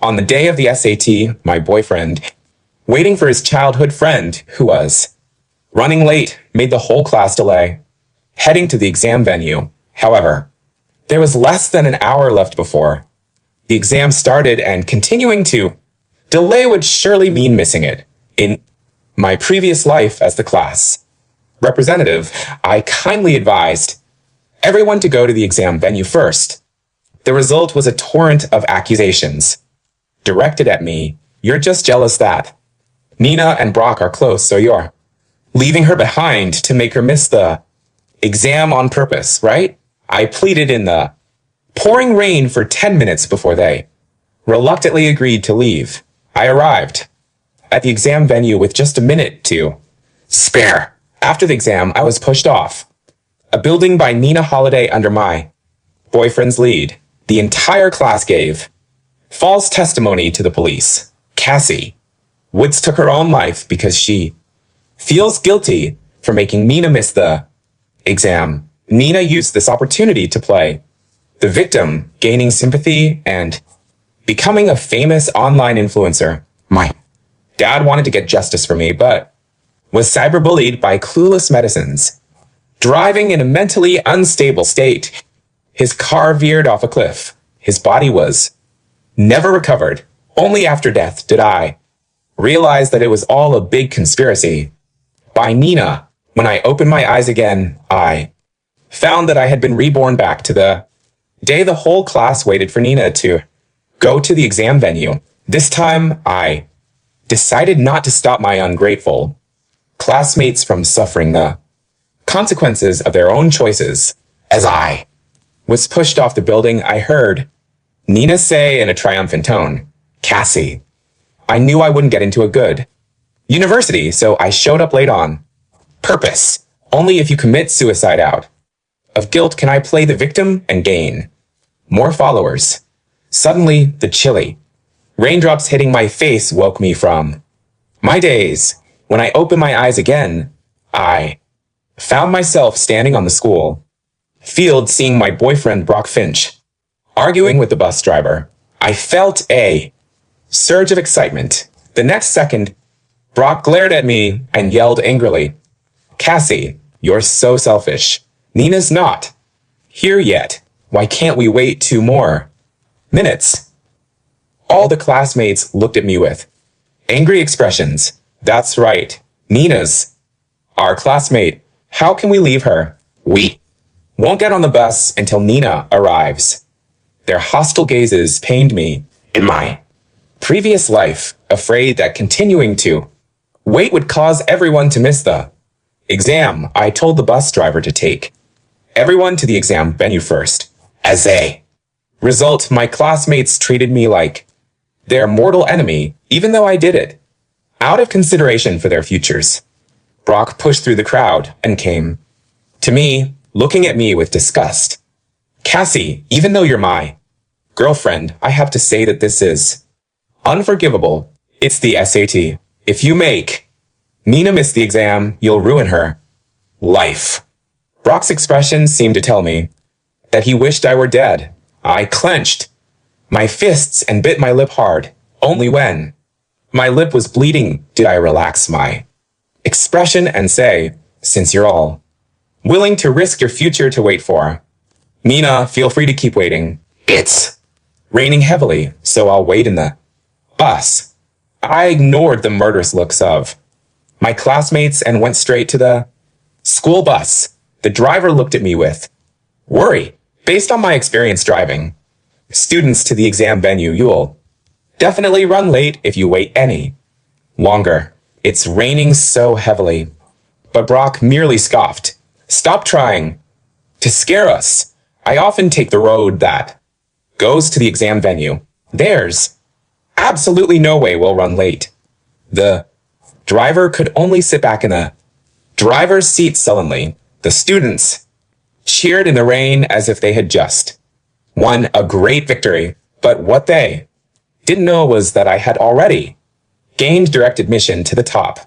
On the day of the SAT, my boyfriend, waiting for his childhood friend, who was running late, made the whole class delay, heading to the exam venue. However, there was less than an hour left before the exam started, and continuing to delay would surely mean missing it. In my previous life as the class representative, I kindly advised everyone to go to the exam venue first. The result was a torrent of accusations directed at me. You're just jealous that Nina and Brock are close, so you're leaving her behind to make her miss the exam on purpose, right? I pleaded in the pouring rain for 10 minutes before they reluctantly agreed to leave. I arrived at the exam venue with just a minute to spare. After the exam, I was pushed off a building by Nina Holiday under my boyfriend's lead. The entire class gave false testimony to the police. Cassie Woods took her own life because she feels guilty for making Nina miss the exam. Nina used this opportunity to play the victim, gaining sympathy and becoming a famous online influencer. My dad wanted to get justice for me, but was cyberbullied by clueless medicines. Driving in a mentally unstable state, his car veered off a cliff. His body was never recovered. Only after death did I realize that it was all a big conspiracy by Nina. When I opened my eyes again, I found that I had been reborn back to the day the whole class waited for Nina to go to the exam venue. This time, I decided not to stop my ungrateful classmates from suffering the consequences of their own choices. As I was pushed off the building, I heard Nina say in a triumphant tone, Cassie, I knew I wouldn't get into a good university, so I showed up late on purpose. Only if you commit suicide out of guilt can I play the victim and gain more followers. Suddenly, the chilly raindrops hitting my face woke me from my daze. When I opened my eyes again, I found myself standing on the school field, seeing my boyfriend Brock Finch arguing with the bus driver. I felt a surge of excitement. The next second, Brock glared at me and yelled angrily, Cassie, you're so selfish. Nina's not here yet. Why can't we wait 2 more minutes? All the classmates looked at me with angry expressions. That's right. Nina's our classmate. How can we leave her? We won't get on the bus until Nina arrives. Their hostile gazes pained me. In my previous life, afraid that continuing to wait would cause everyone to miss the exam, I told the bus driver to take everyone to the exam venue first. As a result, my classmates treated me like their mortal enemy, even though I did it out of consideration for their futures. Brock pushed through the crowd and came to me, looking at me with disgust. Cassie, even though you're my girlfriend, I have to say that this is unforgivable. It's the SAT. If you make Nina miss the exam, you'll ruin her life. Brock's expression seemed to tell me that he wished I were dead. I clenched my fists and bit my lip hard. Only when my lip was bleeding did I relax my expression and say, since you're all willing to risk your future to wait for Nina, feel free to keep waiting. It's raining heavily, so I'll wait in the bus. I ignored the murderous looks of my classmates and went straight to the school bus. The driver looked at me with worry. Based on my experience driving students to the exam venue, you'll definitely run late if you wait any longer. It's raining so heavily. But Brock merely scoffed. Stop trying to scare us. I often take the road that goes to the exam venue. There's absolutely no way we'll run late. The driver could only sit back in the driver's seat sullenly. The students cheered in the rain as if they had just won a great victory. But what they didn't know was that I had already gained direct admission to the top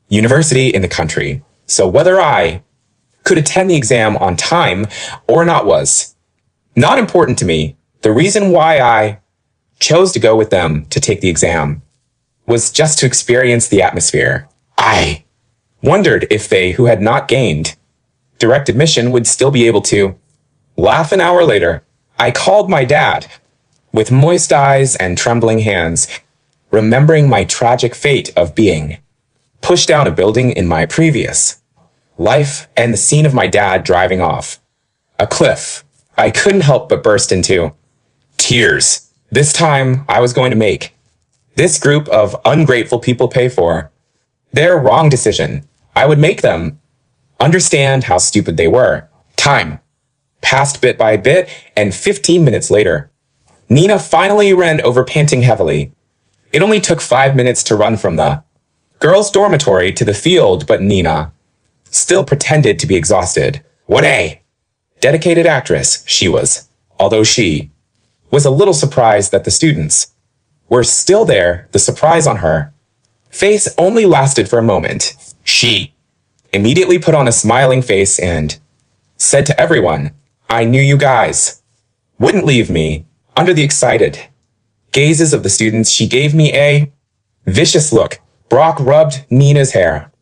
university in the country. So whether I could attend the exam on time or not was not important to me. The reason why I chose to go with them to take the exam was just to experience the atmosphere. I wondered if they who had not gained direct admission would still be able to laugh. An hour later, I called my dad with moist eyes and trembling hands, remembering my tragic fate of being pushed down a building in my previous life and the scene of my dad driving off a cliff. I couldn't help but burst into tears. This time, I was going to make this group of ungrateful people pay for their wrong decision. I would make them understand how stupid they were. Time passed bit by bit, and 15 minutes later, Nina finally ran over, panting heavily. It only took 5 minutes to run from the girls' dormitory to the field, but Nina still pretended to be exhausted. What a dedicated actress she was, although she was a little surprised that the students were still there. The surprise on her face only lasted for a moment. She immediately put on a smiling face and said to everyone, "I knew you guys wouldn't leave me." Under the excited gazes of the students, she gave me a vicious look. Brock rubbed Nina's hair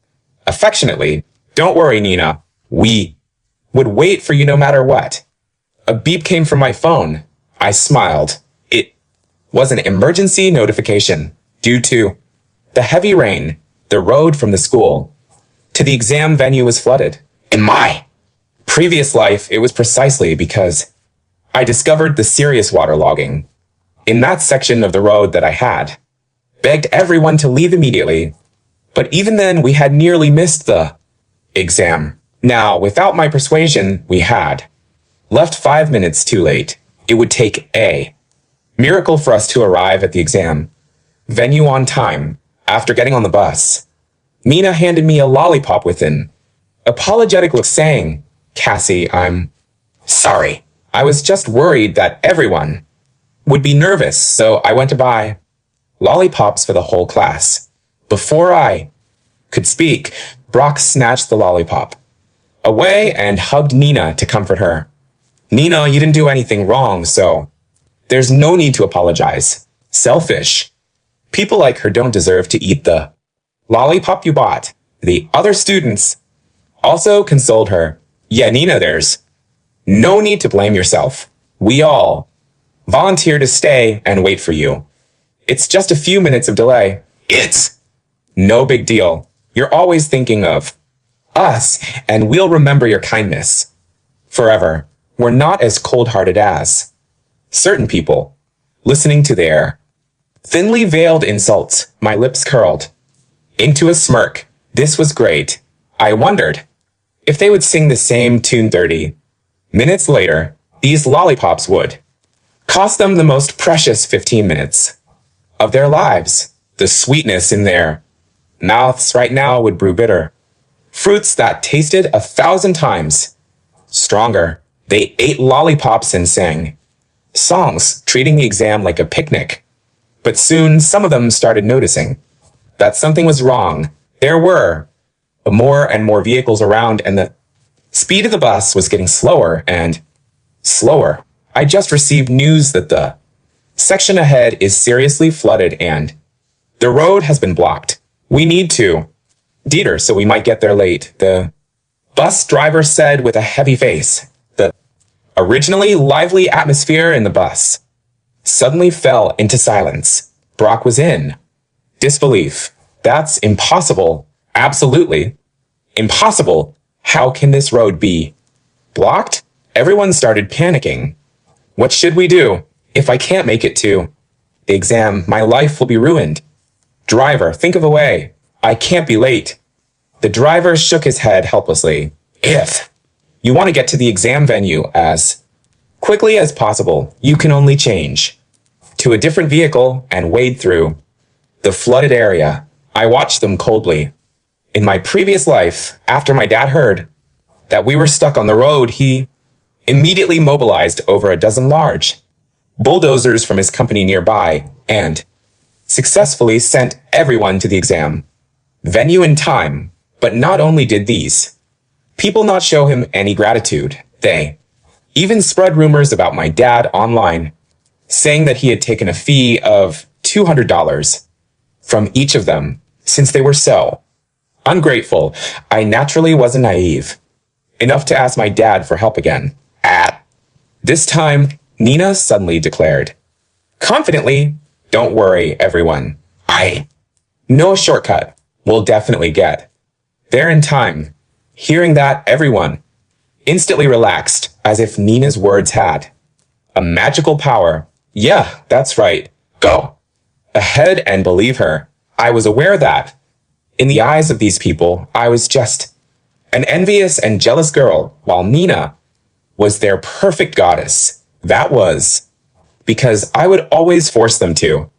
affectionately. "Don't worry, Nina. We would wait for you no matter what." A beep came from my phone. I smiled. It was an emergency notification. Due to the heavy rain, the road from the school to the exam venue was flooded. In my previous life, it was precisely because I discovered the serious waterlogging in that section of the road that I had begged everyone to leave immediately. But even then, we had nearly missed the exam. Now, without my persuasion, we had left 5 minutes too late. It would take a miracle for us to arrive at the exam venue on time. After getting on the bus, Nina handed me a lollipop with an apologetic look, saying, "Cassie, I'm sorry. I was just worried that everyone would be nervous, so I went to buy lollipops for the whole class." Before I could speak, Brock snatched the lollipop away and hugged Nina to comfort her. "Nina, you didn't do anything wrong, so there's no need to apologize. Selfish people like her don't deserve to eat the lollipop you bought." The other students also consoled her. "Yeah, Nina, there's no need to blame yourself. We all volunteer to stay and wait for you. It's just a few minutes of delay. It's no big deal. You're always thinking of us, and we'll remember your kindness forever. We're not as cold-hearted as certain people." Listening to their thinly veiled insults, my lips curled into a smirk. This was great. I wondered if they would sing the same tune 30 minutes later. These lollipops would cost them the most precious 15 minutes of their lives. The sweetness in their mouths right now would brew bitter fruits that tasted 1,000 times stronger. They ate lollipops and sang songs, treating the exam like a picnic. But soon, some of them started noticing that something was wrong. There were more and more vehicles around, and the speed of the bus was getting slower and slower. I just received news that the section ahead is seriously flooded and the road has been blocked. We need to Dieter, so we might get there late, the bus driver said with a heavy face. The originally lively atmosphere in the bus suddenly fell into silence. Brock was in disbelief. "That's impossible. Absolutely impossible. How can this road be blocked?" Everyone started panicking. "What should we do? If I can't make it to the exam, my life will be ruined. Driver, think of a way. I can't be late." The driver shook his head helplessly. "If you want to get to the exam venue as quickly as possible, you can only change to a different vehicle and wade through the flooded area." I watched them coldly. In my previous life, after my dad heard that we were stuck on the road, he immediately mobilized over a dozen large bulldozers from his company nearby and successfully sent everyone to the exam venue in time. But not only did these people not show him any gratitude, they even spread rumors about my dad online, saying that he had taken a fee of $200 from each of them since they were so ungrateful. I naturally wasn't naive enough to ask my dad for help again. At this time, Nina suddenly declared, confidently, don't worry, everyone. I know a shortcut we'll definitely get there in time. Hearing that, everyone instantly relaxed, as if Nina's words had a magical power. Yeah, that's right. Go ahead and believe her. I was aware that, in the eyes of these people, I was just an envious and jealous girl, while Nina was their perfect goddess. That was because I would always force them to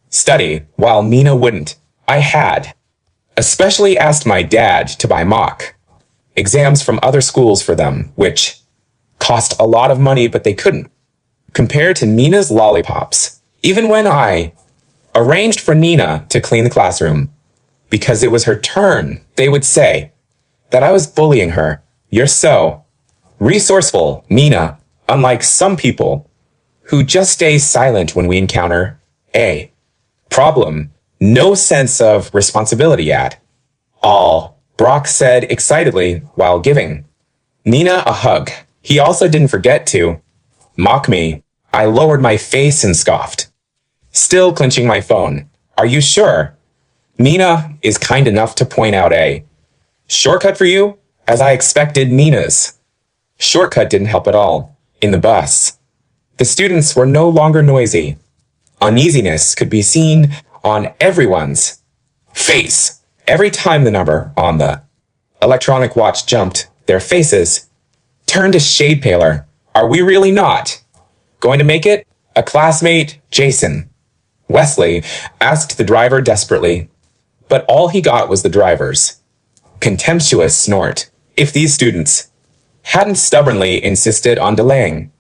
study, while Nina wouldn't. I had especially asked my dad to buy mock exams from other schools for them, which cost a lot of money, but they couldn't compare to Nina's lollipops. Even when I arranged for Nina to clean the classroom because it was her turn, they would say that I was bullying her. You're so resourceful, Nina, unlike some people who just stay silent when we encounter a problem. No sense of responsibility at all, Brock said excitedly while giving Nina a hug. He also didn't forget to mock me. I lowered my face and scoffed, still clenching my phone. Are you sure? Nina is kind enough to point out a shortcut for you, as I expected. Nina's shortcut didn't help at all. In the bus, the students were no longer noisy. Uneasiness could be seen on everyone's face. Every time the number on the electronic watch jumped, their faces turned a shade paler. Are we really not going to make it? A classmate, Jason Wesley, asked the driver desperately, but all he got was the driver's contemptuous snort. If these students hadn't stubbornly insisted on delaying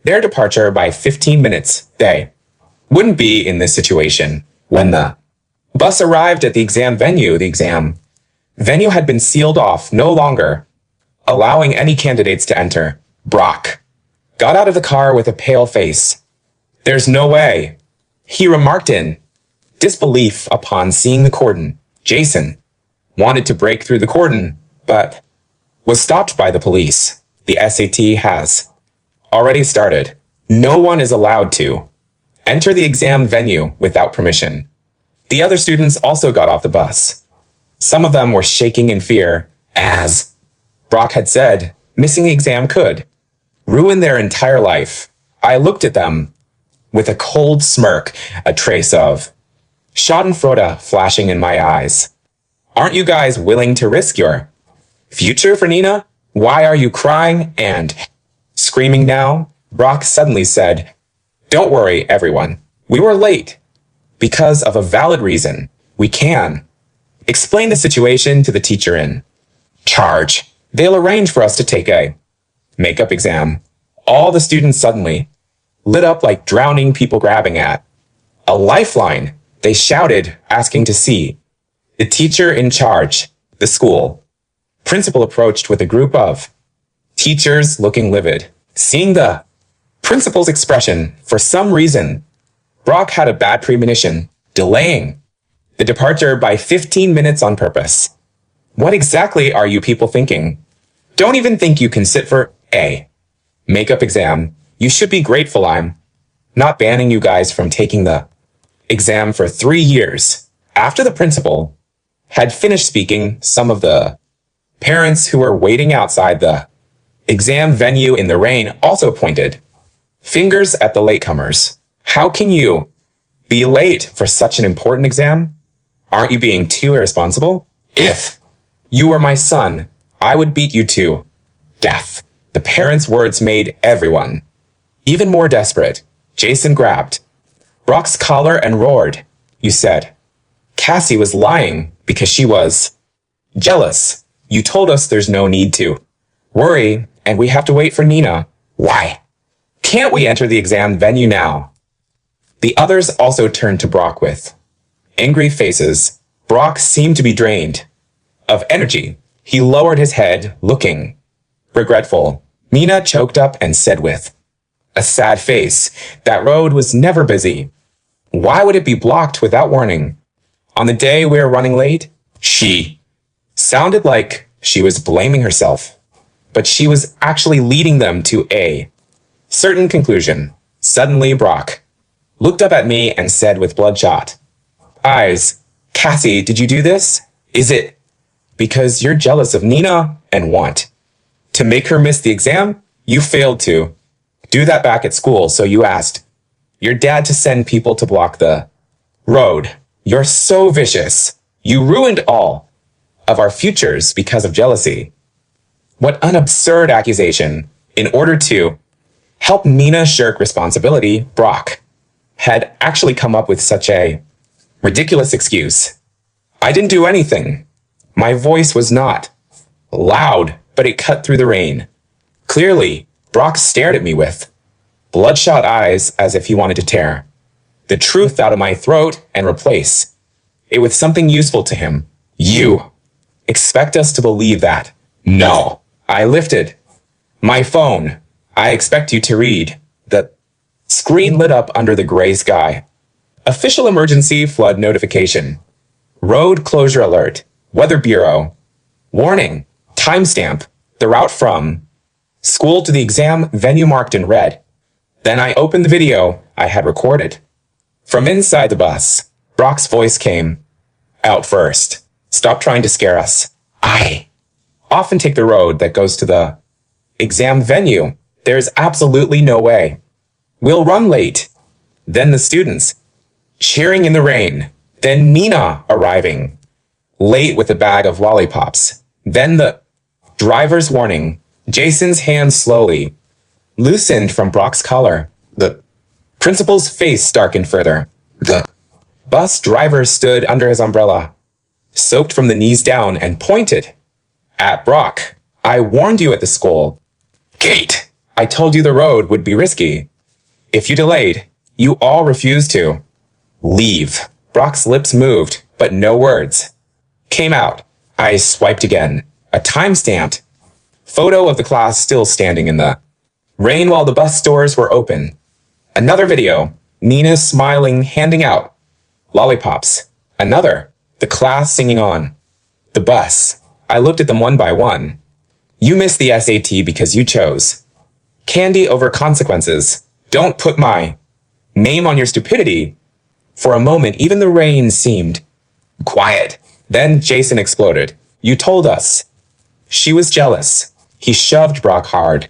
their departure by 15 minutes, they wouldn't be in this situation. When the bus arrived at the exam venue had been sealed off, no longer allowing any candidates to enter. Brock got out of the car with a pale face. There's no way, he remarked in disbelief upon seeing the cordon. Jason wanted to break through the cordon, but was stopped by the police. The SAT has already started. No one is allowed to enter the exam venue without permission. The other students also got off the bus. Some of them were shaking in fear, as Brock had said, missing the exam could ruin their entire life. I looked at them with a cold smirk, a trace of schadenfreude flashing in my eyes. Aren't you guys willing to risk your future for Nina? Why are you crying and screaming now? Brock suddenly said, don't worry, everyone. We were late because of a valid reason. We can explain the situation to the teacher in charge. They'll arrange for us to take a makeup exam. All the students suddenly lit up like drowning people grabbing at a lifeline. They shouted, asking to see the teacher in charge. The school principal approached with a group of teachers looking livid. Seeing the principal's expression, for some reason, Brock had a bad premonition, delaying the departure by 15 minutes on purpose. What exactly are you people thinking? Don't even think you can sit for a makeup exam. You should be grateful I'm not banning you guys from taking the exam for 3 years. After the principal had finished speaking, some of the parents who were waiting outside the exam venue in the rain also pointed fingers at the latecomers. How can you be late for such an important exam? Aren't you being too irresponsible? If you were my son, I would beat you to death. The parents' words made everyone even more desperate. Jason grabbed Brock's collar and roared. You said Cassie was lying because she was jealous. You told us there's no need to worry, and we have to wait for Nina. Why can't we enter the exam venue now? The others also turned to Brock with angry faces. Brock seemed to be drained of energy. He lowered his head, looking regretful. Nina choked up and said with a sad face. That road was never busy. Why would it be blocked without warning? On the day we were running late, she sounded like she was blaming herself, but she was actually leading them to a certain conclusion. Suddenly, Brock looked up at me and said with bloodshot eyes, "Cassie, did you do this? Is it because you're jealous of Nina and want to make her miss the exam? You failed to do that back at school, so you asked your dad to send people to block the road. You're so vicious. You ruined all of our futures because of jealousy." What an absurd accusation. In order to help Nina shirk responsibility, Brock had actually come up with such a ridiculous excuse. I didn't do anything. My voice was not loud, but it cut through the rain. Clearly, Brock stared at me with bloodshot eyes as if he wanted to tear the truth out of my throat and replace it with something useful to him. You expect us to believe that? No. I lifted my phone. I expect you to read. The screen lit up under the gray sky. Official emergency flood notification. Road closure alert. Weather Bureau. Warning. Timestamp. The route from school to the exam venue marked in red. Then I opened the video I had recorded. From inside the bus, Brock's voice came out first. "Stop trying to scare us. I often take the road that goes to the exam venue. There's absolutely no way. We'll run late." Then the students cheering in the rain. Then Nina arriving late with a bag of lollipops. Then the driver's warning. Jason's hand slowly loosened from Brock's collar. The principal's face darkened further. The bus driver stood under his umbrella, soaked from the knees down, and pointed at Brock. "I warned you at the school gate. I told you the road would be risky. If you delayed, you all refused to leave." Brock's lips moved, but no words came out. I swiped again. A time-stamped photo of the class still standing in the rain while the bus doors were open. Another video. Nina smiling, handing out lollipops. Another. The class singing on the bus. I looked at them one by one. You missed the SAT because you chose candy over consequences. Don't put my name on your stupidity. For a moment, even the rain seemed quiet. Then Jason exploded. "You told us she was jealous." He shoved Brock hard.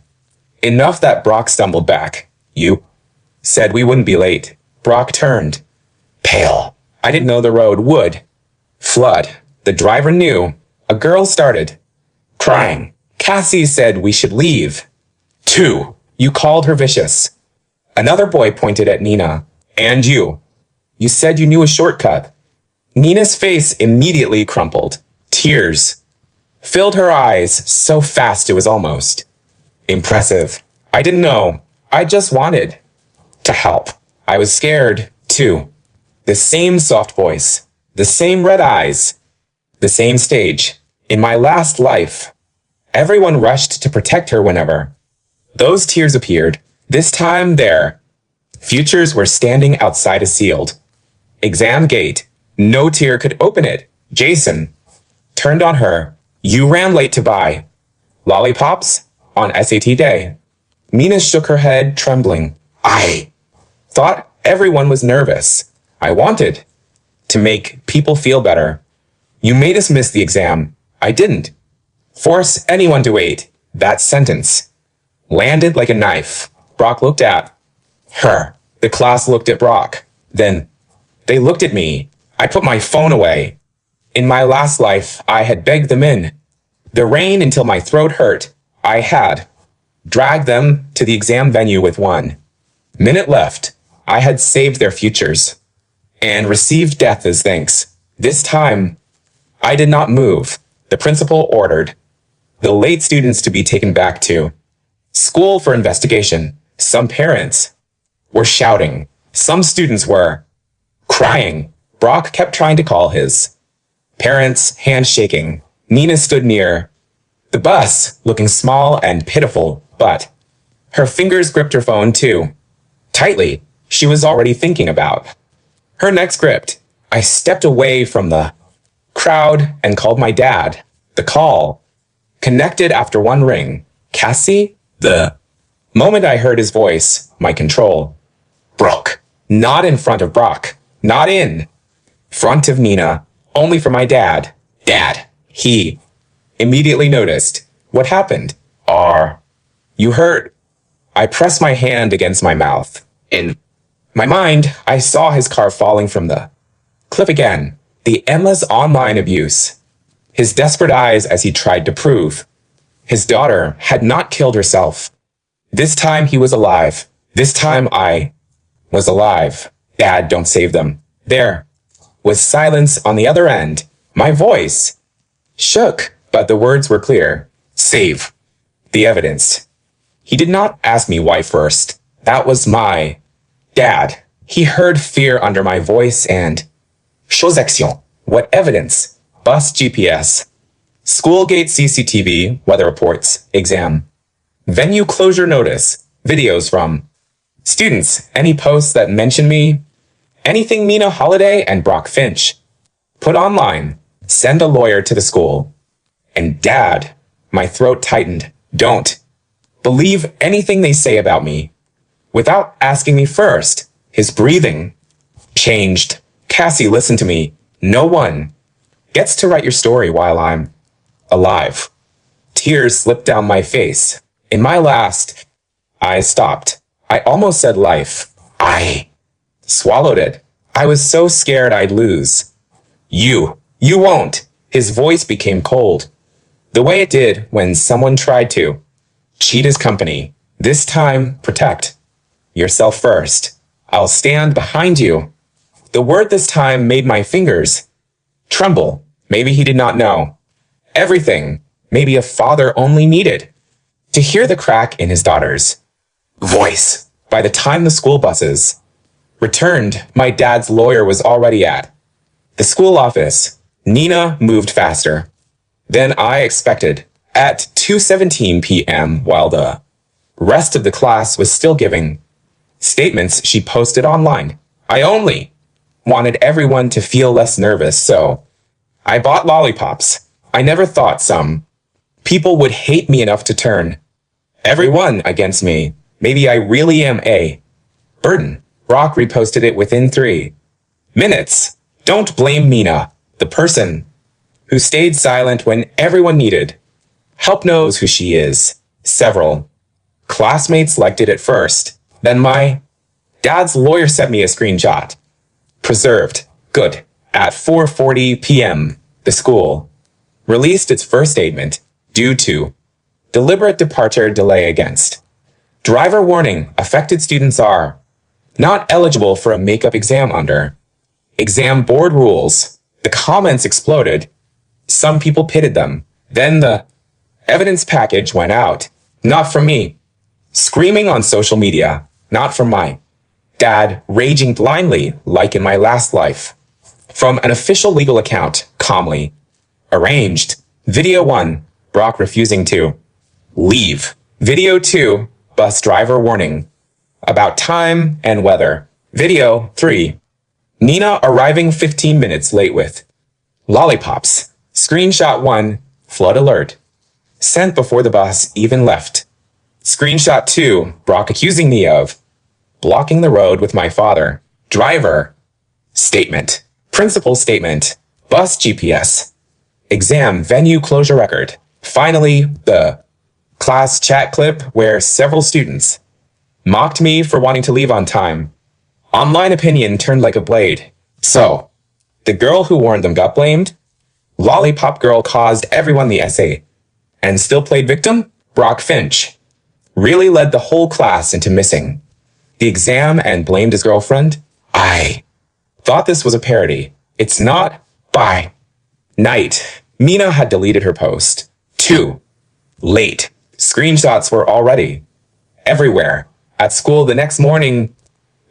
Enough that Brock stumbled back. "You said we wouldn't be late." Brock turned pale. I didn't know the road would flood. The driver knew. A girl started crying. "Cassie said we should leave." "Two. You called her vicious." Another boy pointed at Nina. "And you. You said you knew a shortcut." Nina's face immediately crumpled. Tears filled her eyes so fast it was almost impressive. "I didn't know. I just wanted to help. I was scared, too." The same soft voice, the same red eyes, the same stage. In my last life, everyone rushed to protect her whenever those tears appeared. This time their futures were standing outside a sealed exam gate. No tear could open it. Jason turned on her. "You ran late to buy lollipops on SAT day." Nina shook her head, trembling. "I thought everyone was nervous. I wanted to make people feel better. You made us miss the exam. I didn't force anyone to wait." That sentence landed like a knife. Brock looked at her. The class looked at Brock. Then they looked at me. I put my phone away. In my last life, I had begged them in the rain until my throat hurt. I had dragged them to the exam venue with 1 minute left. I had saved their futures and received death as thanks. This time, I did not move. The principal ordered the late students to be taken back to school for investigation. Some parents were shouting. Some students were crying. Brock kept trying to call his parents, hands shaking. Nina stood near the bus, looking small and pitiful, but Her fingers gripped her phone too. Tightly. She was already thinking about her next grip. I stepped away from the crowd and called my dad. The call connected after one ring. Cassie? The moment I heard his voice, my control broke. Not in front of Brock. Not in front of Nina. Only for my dad. Dad. He immediately noticed. What happened? You hurt? I pressed my hand against my mouth. In my mind, I saw his car falling from the cliff again. The endless online abuse. His desperate eyes as he tried to prove his daughter had not killed herself. This time he was alive. This time I was alive. Dad, don't save them. There was silence on the other end. My voice shook, but the words were clear. Save the evidence. He did not ask me why first. That was my dad. He heard fear under my voice and chose action. What evidence? Bus GPS. School gate CCTV, weather reports, exam. Venue closure notice, videos from students, any posts that mention me, anything Nina Holiday and Brock Finch put online, send a lawyer to the school. And Dad, my throat tightened. Don't believe anything they say about me without asking me first. His breathing changed. Cassie, listen to me. No one gets to write your story while I'm alive. Tears slipped down my face. In my last, I stopped. I almost said life. I swallowed it. I was so scared I'd lose. You won't. His voice became cold. The way it did when someone tried to cheat his company. This time, protect yourself first. I'll stand behind you. The word this time made my fingers tremble. Maybe he did not know everything. Maybe a father only needed to hear the crack in his daughter's voice. By the time the school buses returned, my dad's lawyer was already at the school office. Nina moved faster than I expected. At 2:17 p.m., while the rest of the class was still giving statements, she posted online. I only wanted everyone to feel less nervous, so I bought lollipops. I never thought some people would hate me enough to turn everyone against me. Maybe I really am a burden. Brock reposted it within 3 minutes. Don't blame Nina, the person who stayed silent when everyone needed help knows who she is. Several classmates liked it at first. Then my dad's lawyer sent me a screenshot. Preserved. Good. At 4:40 p.m., the school released its first statement due to deliberate departure delay against driver warning. Affected students are not eligible for a makeup exam under exam board rules. The comments exploded. Some people pitted them. Then the evidence package went out. Not from me. Screaming on social media. Not from my dad, raging blindly like in my last life. From an official legal account, calmly arranged. Video 1, Brock refusing to leave. Video 2, bus driver warning about time and weather. Video 3, Nina arriving 15 minutes late with lollipops. Screenshot 1, flood alert. Sent before the bus even left. Screenshot 2, Brock accusing me of blocking the road with my father. Driver statement. Principal statement. Bus GPS. Exam venue closure record. Finally, the class chat clip where several students mocked me for wanting to leave on time. Online opinion turned like a blade. So, the girl who warned them got blamed? Lollipop girl caused everyone the essay and still played victim? Brock Finch really led the whole class into missing the exam and blamed his girlfriend? I thought this was a parody. It's not. By night, Nina had deleted her post. Too late. Screenshots were already everywhere. At school the next morning,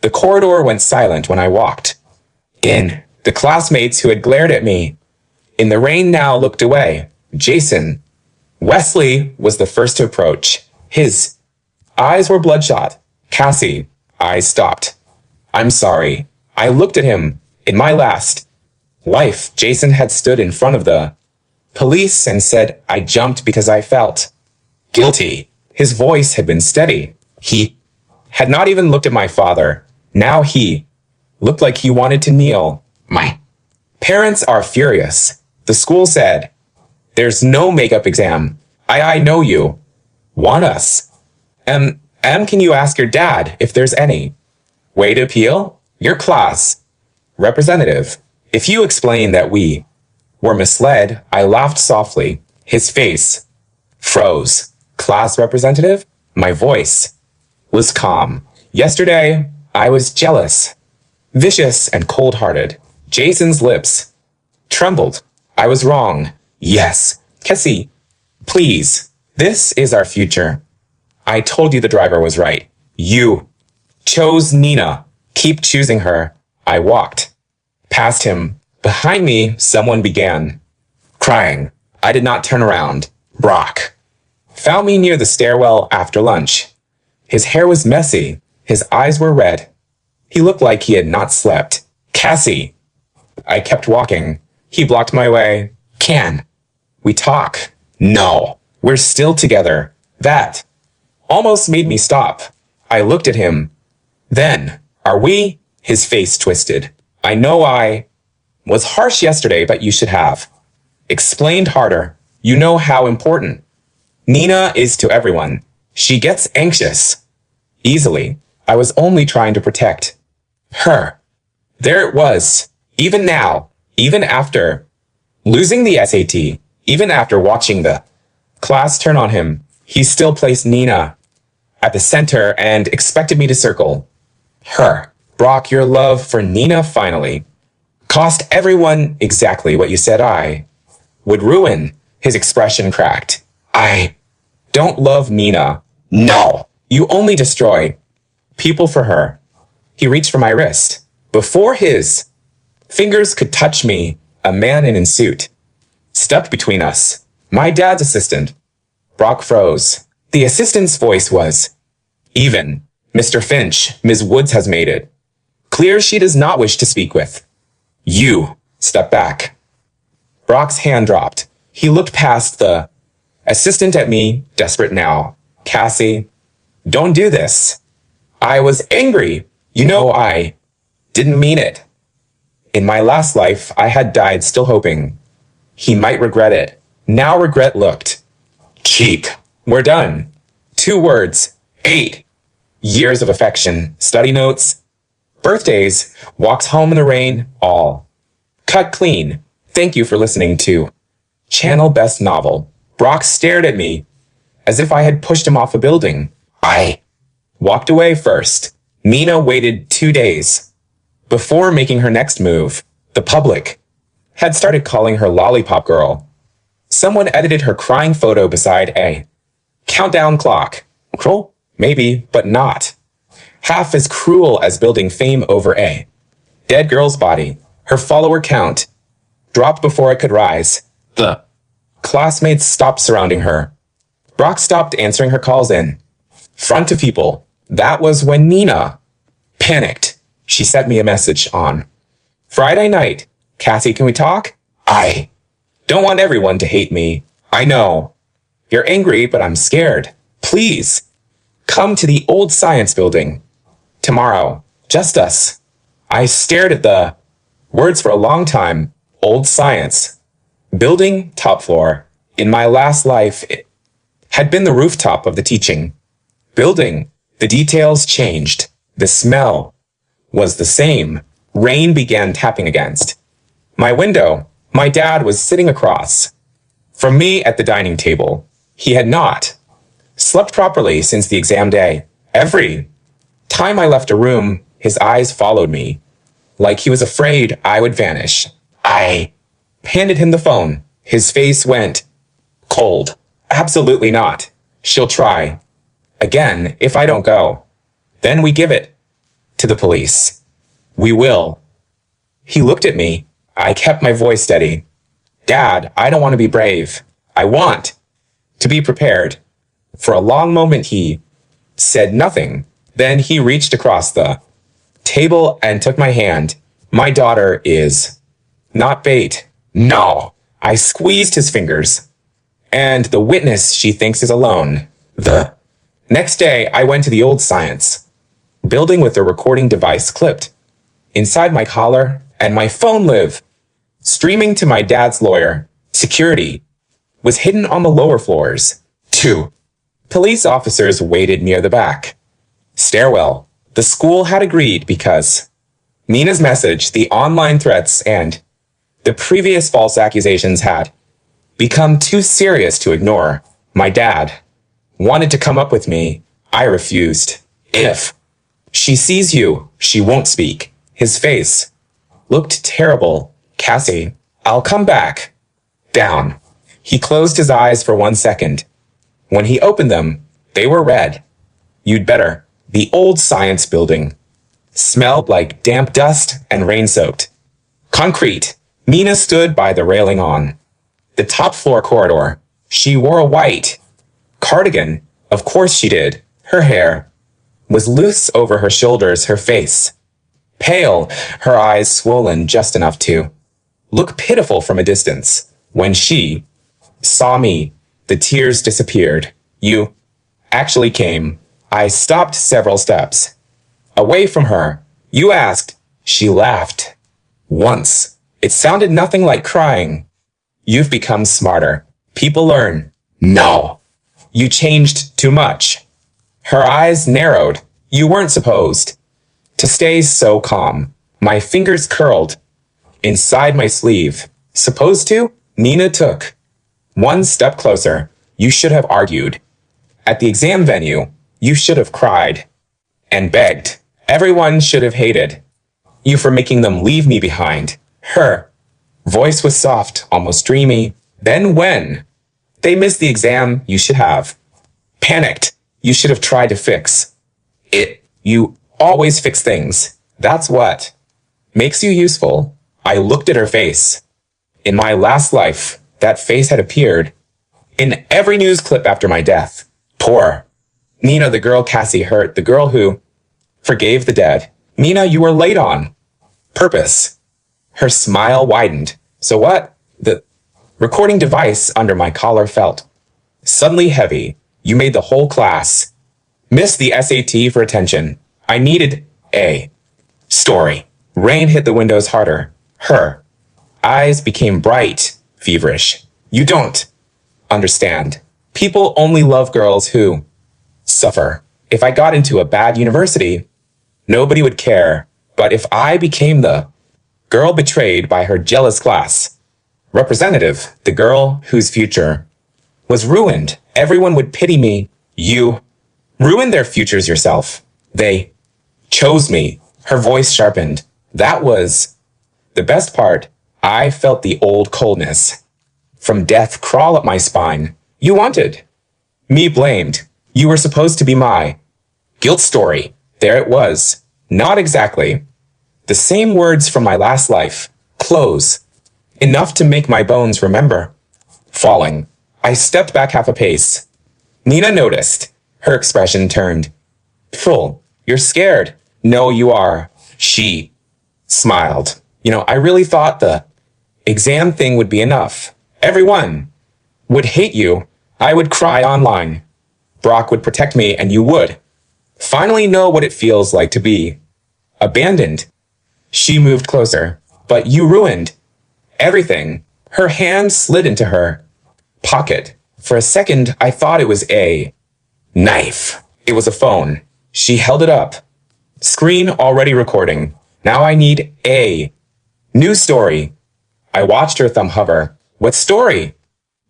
the corridor went silent when I walked in. The classmates who had glared at me in the rain now looked away. Jason Wesley was the first to approach. His Eyes were bloodshot. Cassie, I stopped. I'm sorry. I looked at him. In my last life, Jason had stood in front of the police and said I jumped because I felt guilty. His voice had been steady. He had not even looked at my father. Now he looked like he wanted to kneel. My parents are furious. The school said, there's no makeup exam. I know you want us. Can you ask your dad if there's any way to appeal? Your class representative. If you explain that we were misled, I laughed softly. His face froze. Class representative? My voice was calm. Yesterday, I was jealous, vicious, and cold-hearted. Jason's lips trembled. I was wrong. Yes. Cassie, please. This is our future. I told you the driver was right. You chose Nina. Keep choosing her. I walked past him. Behind me, someone began crying. I did not turn around. Brock found me near the stairwell after lunch. His hair was messy. His eyes were red. He looked like he had not slept. Cassie. I kept walking. He blocked my way. Can we talk? No. We're still together. That almost made me stop. I looked at him. Then, are we? His face twisted. I know I was harsh yesterday, but you should have explained harder. You know how important Nina is to everyone. She gets anxious easily. I was only trying to protect her. There it was. Even now, even after losing the SAT, even after watching the class turn on him, he still placed Nina at the center and expected me to circle her. Brock, your love for Nina finally cost everyone exactly what you said I would ruin. His expression cracked. I don't love Nina. No, you only destroy people for her. He reached for my wrist. Before his fingers could touch me, a man in a suit stepped between us. My dad's assistant. Brock froze. The assistant's voice was even. Mr. Finch, Ms. Woods has made it clear she does not wish to speak with you. Step back. Brock's hand dropped. He looked past the assistant at me, desperate now. Cassie, don't do this. I was angry. You know I didn't mean it. In my last life, I had died still hoping he might regret it. Now regret looked cheap. We're done. 2 words. 8 years of affection. Study notes. Birthdays. Walks home in the rain. All cut clean. Thank you for listening to Channel Best Novel. Brock stared at me as if I had pushed him off a building. I walked away first. Nina waited 2 days before making her next move. The public had started calling her Lollipop Girl. Someone edited her crying photo beside a countdown clock. Cruel? Maybe, but not half as cruel as building fame over a dead girl's body. Her follower count dropped before it could rise. The classmates stopped surrounding her. Brock stopped answering her calls in front of people. That was when Nina panicked. She sent me a message on Friday night. Cassie, can we talk? I don't want everyone to hate me. I know you're angry, but I'm scared. Please come to the old science building tomorrow. Just us. I stared at the words for a long time. Old science building, top floor. In my last life, it had been the rooftop of the teaching building. The details changed. The smell was the same. Rain began tapping against my window. My dad was sitting across from me at the dining table. He had not slept properly since the exam day. Every time I left a room, his eyes followed me, like he was afraid I would vanish. I handed him the phone. His face went cold. Absolutely not. She'll try again if I don't go. Then we give it to the police. We will. He looked at me. I kept my voice steady. Dad, I don't want to be brave. I want to be prepared. For a long moment he said nothing. Then he reached across the table and took my hand. My daughter is not bait. No. I squeezed his fingers. And the witness she thinks is alone. The next day, I went to the old science building with the recording device clipped inside my collar and my phone live streaming to my dad's lawyer. Security was hidden on the lower floors. 2 police officers waited near the back stairwell. The school had agreed because Nina's message, the online threats, and the previous false accusations had become too serious to ignore. My dad wanted to come up with me. I refused. If she sees you, she won't speak. His face looked terrible. Cassie, I'll come back. Down. He closed his eyes for 1 second. When he opened them, they were red. You'd better. The old science building smelled like damp dust and rain-soaked concrete. Nina stood by the railing on the top floor corridor. She wore a white cardigan. Of course she did. Her hair was loose over her shoulders, her face pale, her eyes swollen just enough to look pitiful from a distance. When she saw me, the tears disappeared. You actually came. I stopped several steps away from her. You asked. She laughed. Once. It sounded nothing like crying. You've become smarter. People learn. No. You changed too much. Her eyes narrowed. You weren't supposed to stay so calm. My fingers curled inside my sleeve. Supposed to? Nina took 1 step closer. You should have argued. At the exam venue, you should have cried and begged. Everyone should have hated you for making them leave me behind. Her voice was soft, almost dreamy. Then when they missed the exam, you should have panicked. You should have tried to fix it. You always fix things. That's what makes you useful. I looked at her face. In my last life, that face had appeared in every news clip after my death. Poor Nina, the girl Cassie hurt, the girl who forgave the dead. Nina, you were late on purpose. Her smile widened. So what? The recording device under my collar felt suddenly heavy. You made the whole class miss the SAT for attention. I needed a story. Rain hit the windows harder. Her eyes became bright, feverish. You don't understand. People only love girls who suffer. If I got into a bad university, nobody would care. But if I became the girl betrayed by her jealous class representative, the girl whose future was ruined, everyone would pity me. You ruined their futures yourself. They chose me. Her voice sharpened. That was the best part. I felt the old coldness from death crawl up my spine. You wanted me blamed. You were supposed to be my guilt story. There it was. Not exactly the same words from my last life. Close. Enough to make my bones remember. Falling. I stepped back half a pace. Nina noticed. Her expression turned full. You're scared. No, you are. She smiled. I really thought the exam thing would be enough. Everyone would hate you. I would cry online. Brock would protect me, and you would finally know what it feels like to be abandoned. She moved closer. But you ruined everything. Her hand slid into her pocket. For a second, I thought it was a knife. It was a phone. She held it up. Screen already recording. Now I need a new story. I watched her thumb hover. What story?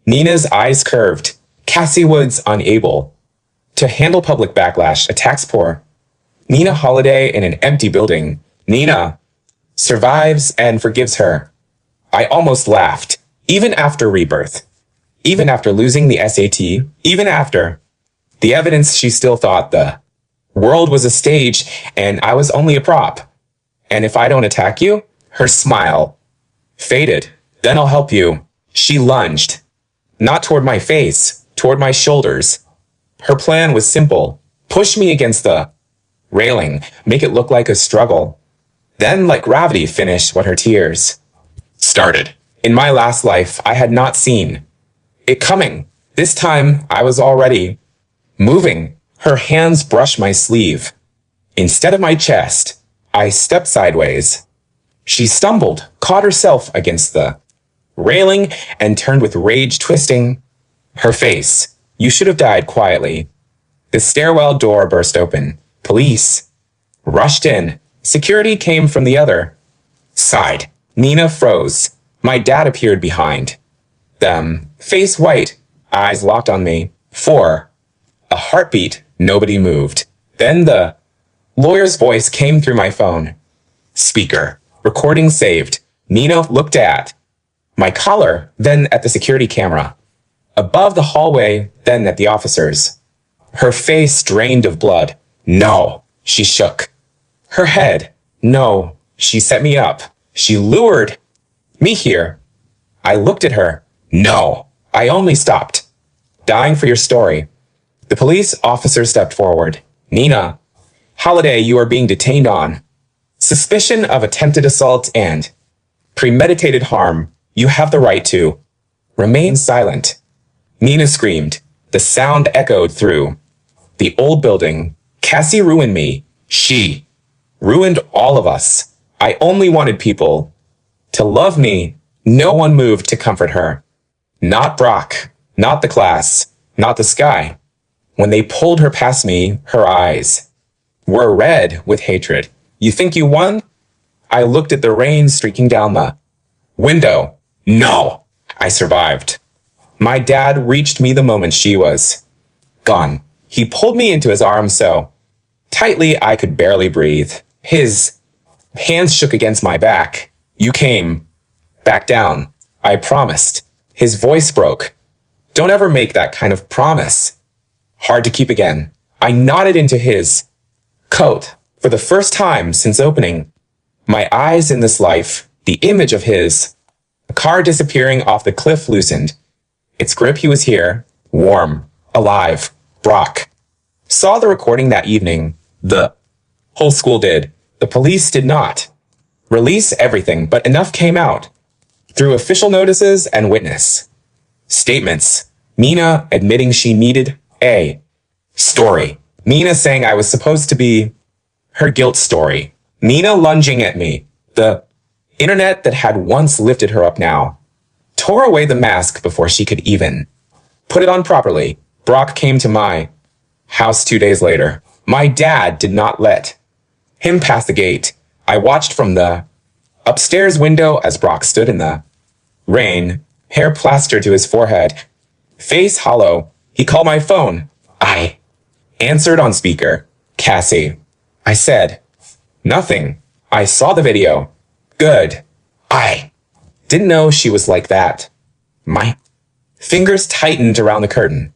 Nina's eyes curved. Cassie Woods unable to handle public backlash, attacks poor Nina Holiday in an empty building. Nina survives and forgives her. I almost laughed. Even after rebirth. Even after losing the SAT. Even after the evidence, she still thought the world was a stage and I was only a prop. And if I don't attack you, her smile faded. Then I'll help you. She lunged. Not toward my face, toward my shoulders. Her plan was simple. push me against the railing, make it look like a struggle. Then, like gravity, finish what her tears started. In my last life, I had not seen it coming. This time, I was already moving. Her hands brushed my sleeve. Instead of my chest, I stepped sideways. She stumbled, caught herself against the railing, and turned with rage twisting her face. You should have died quietly. The stairwell door burst open. Police rushed in. Security came from the other side. Nina froze. My dad appeared behind them, face white, eyes locked on me. For a heartbeat, nobody moved. Then the lawyer's voice came through my phone speaker. Recording saved. Nina looked at my collar, then at the security camera. Above the hallway, then at the officers. Her face drained of blood. No, she shook her head. No, she set me up. She lured me here. I looked at her. No, I only stopped dying for your story. The police officer stepped forward. Nina Holiday, you are being detained on suspicion of attempted assault and premeditated harm. You have the right to remain silent. Nina screamed. The sound echoed through the old building. Cassie ruined me. She ruined all of us. I only wanted people to love me. No one moved to comfort her. Not Brock, not the class, not the sky. When they pulled her past me, her eyes were red with hatred. You think you won? I looked at the rain streaking down the window. No, I survived. My dad reached me the moment she was gone. He pulled me into his arms so tightly I could barely breathe. His hands shook against my back. You came back down. I promised. His voice broke. Don't ever make that kind of promise. Hard to keep again. I nodded into his coat. For the first time since opening my eyes in this life, the image of his car disappearing off the cliff loosened. Its grip. He was here, warm, alive. Brock saw the recording that evening. The whole school did. The police did not release everything, but enough came out through official notices and witness statements. Nina admitting she needed a story. Nina saying I was supposed to be her guilt story. Nina lunging at me. The internet that had once lifted her up now tore away the mask before she could even put it on properly. Brock came to my house 2 days later. My dad did not let him pass the gate. I watched from the upstairs window as Brock stood in the rain, hair plastered to his forehead, face hollow. He called my phone. I answered on speaker. Cassie. I said, nothing. I saw the video. Good. I didn't know she was like that. My fingers tightened around the curtain.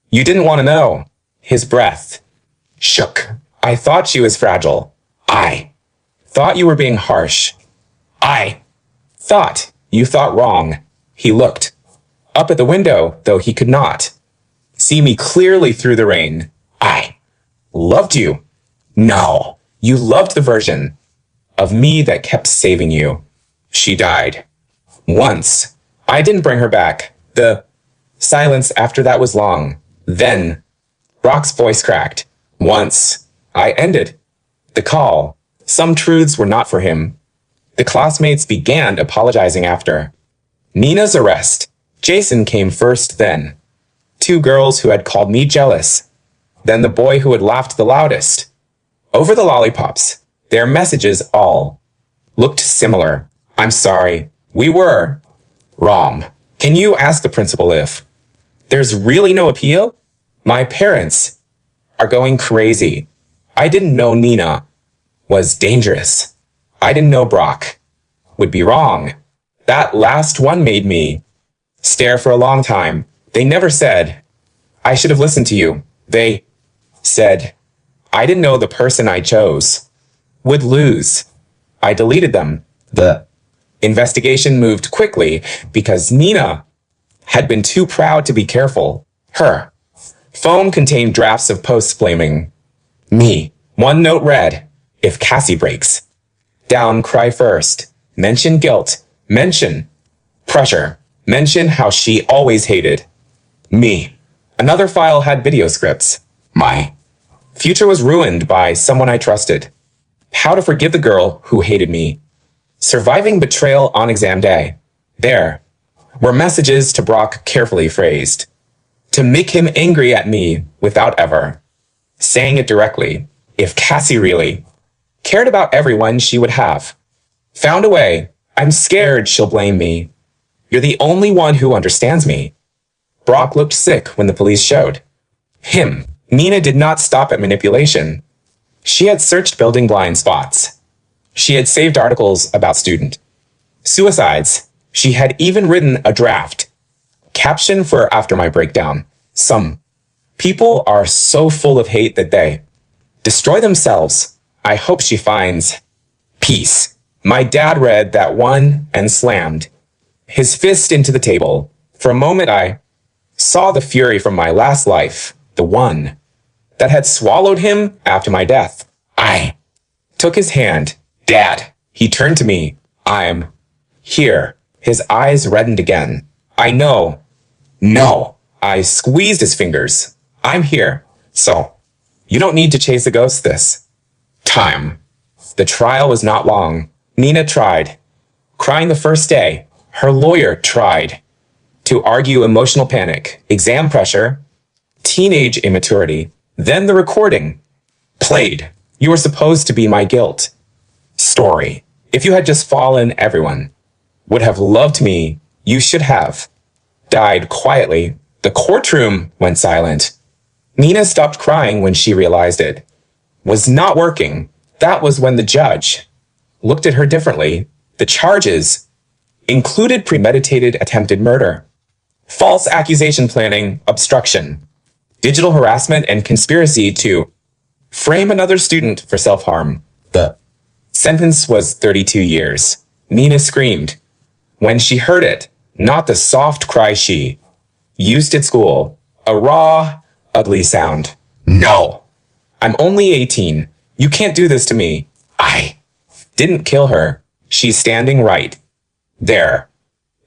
You didn't want to know. His breath shook. I thought she was fragile. I thought you were being harsh. I thought you thought wrong. He looked up at the window, though he could not see me clearly through the rain. I loved you. No, you loved the version of me that kept saving you. She died. Once. I didn't bring her back. The silence after that was long. Then Brock's voice cracked. Once. I ended the call. Some truths were not for him. The classmates began apologizing after Nina's arrest. Jason came first then. 2 girls who had called me jealous. Then the boy who had laughed the loudest over the lollipops. Their messages all looked similar. I'm sorry. We were wrong. Can you ask the principal if there's really no appeal? My parents are going crazy. I didn't know Nina was dangerous. I didn't know Brock would be wrong. That last one made me stare for a long time. They never said, I should have listened to you. They said, I didn't know the person I chose would lose. I deleted them. The investigation moved quickly because Nina had been too proud to be careful. Her phone contained drafts of posts blaming Me. One note read, if Cassie breaks down, cry first. Mention guilt. Mention pressure. Mention how she always hated me. Another file had video scripts. My future was ruined by someone I trusted. How to forgive the girl who hated me. Surviving betrayal on exam day. There were messages to Brock carefully phrased to make him angry at me without ever saying it directly. If Cassie really cared about everyone she would have found a way, I'm scared she'll blame me. You're the only one who understands me. Brock looked sick when the police showed him. Nina did not stop at manipulation. She had searched building blind spots. She had saved articles about student suicides. She had even written a draft caption for after my breakdown. Some people are so full of hate that they destroy themselves. I hope she finds peace. My dad read that one and slammed his fist into the table. For a moment, I saw the fury from my last life, the one that had swallowed him after my death. I took his hand. Dad, he turned to me. I'm here. His eyes reddened again. I know. No. I squeezed his fingers. I'm here. So, you don't need to chase a ghost this time. The trial was not long. Nina tried. Crying the first day. Her lawyer tried to argue emotional panic, exam pressure, teenage immaturity. Then the recording played. You were supposed to be my guilt story. If you had just fallen, everyone would have loved me. You should have died quietly. The courtroom went silent. Nina stopped crying when she realized it was not working. That was when the judge looked at her differently. The charges included premeditated attempted murder, false accusation planning, obstruction, digital harassment, and conspiracy to frame another student for self-harm. The sentence was 32 years. Nina screamed when she heard it, not the soft cry she used at school, a raw, ugly sound. No, I'm only 18. You can't do this to me. I didn't kill her. She's standing right there.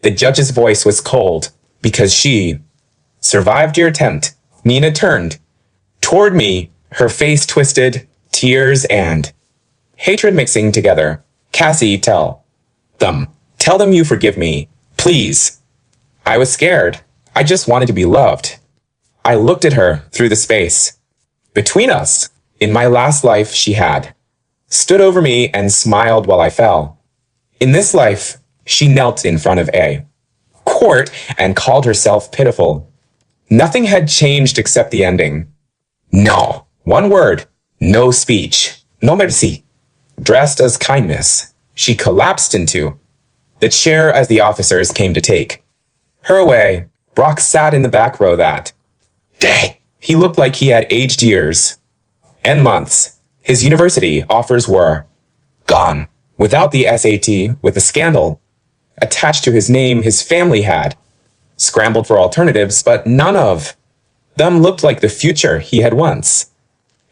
The judge's voice was cold because she survived your attempt. Nina turned toward me, her face twisted, tears and hatred mixing together. Cassie, tell them you forgive me, please. I was scared. I just wanted to be loved. I looked at her through the space between us. In my last life, she had stood over me and smiled while I fell. In this life, she knelt in front of a court and called herself pitiful. Nothing had changed except the ending. No. One word. No speech. No mercy. Dressed as kindness, she collapsed into the chair as the officers came to take her away. Brock sat in the back row that day. He looked like he had aged years and months. His university offers were gone. Without the SAT, with a scandal attached to his name, his family had scrambled for alternatives, but none of them looked like the future he had once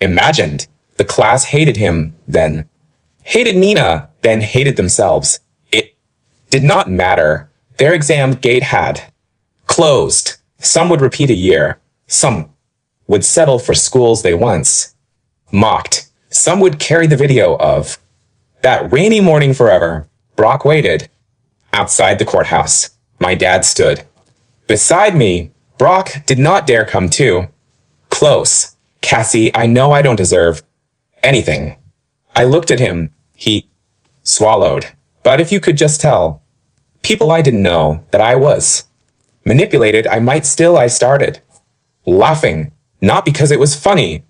imagined. The class hated him, then hated Nina, then hated themselves. It did not matter. Their exam gate had closed. Some would repeat a year. Some would settle for schools they once mocked. Some would carry the video of that rainy morning forever. Brock waited outside the courthouse. My dad stood beside me. Brock did not dare come too close. Cassie, I know I don't deserve anything. I looked at him. He swallowed. But if you could just tell people I didn't know that I was manipulated, I started laughing. Not because it was funny,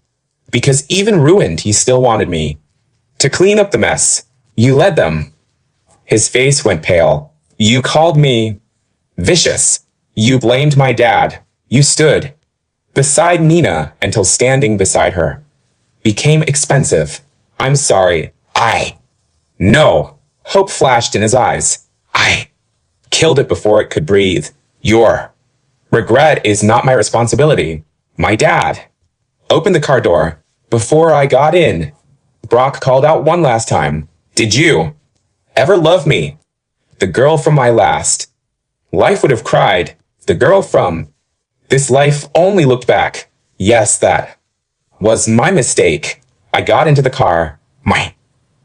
because even ruined, he still wanted me to clean up the mess. You led them. His face went pale. You called me vicious. You blamed my dad. You stood beside Nina until standing beside her became expensive. I'm sorry. No. Hope flashed in his eyes. I killed it before it could breathe. Your regret is not my responsibility. My dad opened the car door. Before I got in, Brock called out one last time. Did you ever love me? The girl from my last life would have cried. The girl from this life only looked back. Yes, that was my mistake. I got into the car. My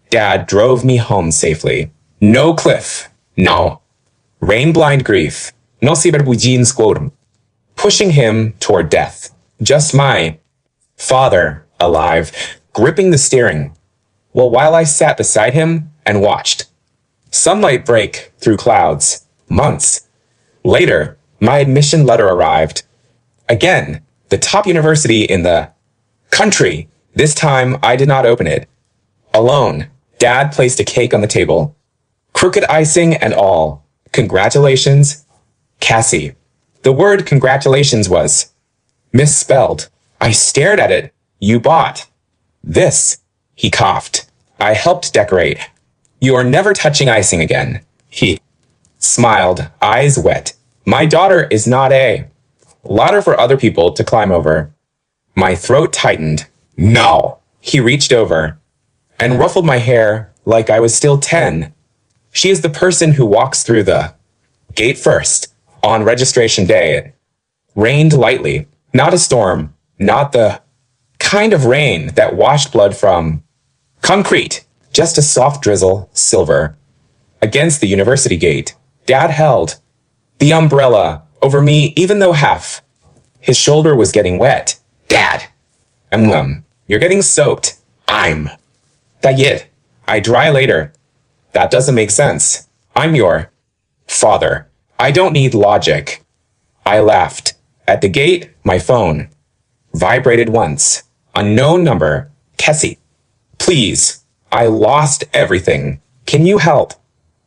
dad drove me home safely. No cliff. No. Rain-blind grief. No cyberbujin squotum. Pushing him toward death. Just my father, alive, gripping the steering. Well, while I sat beside him and watched sunlight break through clouds. Months later, my admission letter arrived. Again, the top university in the country. This time, I did not open it. Alone, Dad placed a cake on the table. Crooked icing and all. Congratulations, Cassie. The word congratulations was misspelled. I stared at it. You bought this. He coughed. I helped decorate. You are never touching icing again. He smiled, eyes wet. My daughter is not a ladder for other people to climb over. My throat tightened. No. He reached over and ruffled my hair like I was still 10. She is the person who walks through the gate first. On registration day, it rained lightly. Not a storm. Not the kind of rain that washed blood from concrete. Just a soft drizzle, silver. Against the university gate, Dad held the umbrella over me even though half his shoulder was getting wet. Dad, you're getting soaked. I'm Dayit. I dry later. That doesn't make sense. I'm your father. I don't need logic. I laughed. At the gate, my phone vibrated once. Unknown number. Cassie. Please. I lost everything. Can you help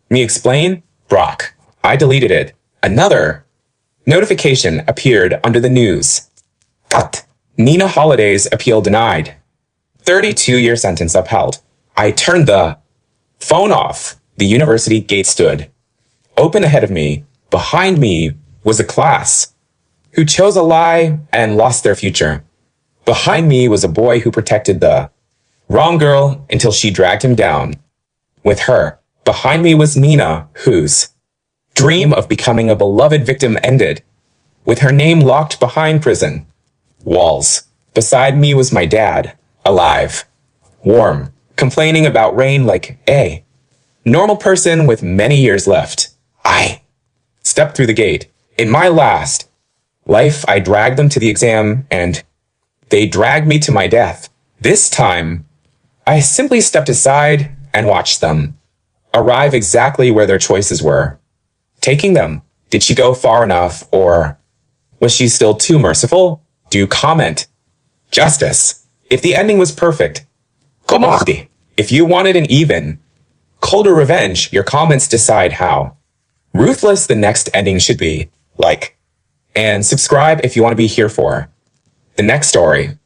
me explain? Brock. I deleted it. Another notification appeared under the news. Cut. Nina Holiday's appeal denied. 32-year sentence upheld. I turned the phone off. The university gate stood open ahead of me. Behind me was a class who chose a lie and lost their future. Behind me was a boy who protected the wrong girl until she dragged him down with her. Behind me was Nina, whose dream of becoming a beloved victim ended with her name locked behind prison walls. Beside me was my dad, alive, warm, complaining about rain like a normal person with many years left. I stepped through the gate. In my last life, I dragged them to the exam and they dragged me to my death. This time, I simply stepped aside and watched them arrive exactly where their choices were. Taking them. Did she go far enough, or was she still too merciful? Do comment. Justice. If the ending was perfect, Komahdi. If you wanted an even, colder revenge, your comments decide how ruthless the next ending should be. Like and subscribe if you want to be here for the next story.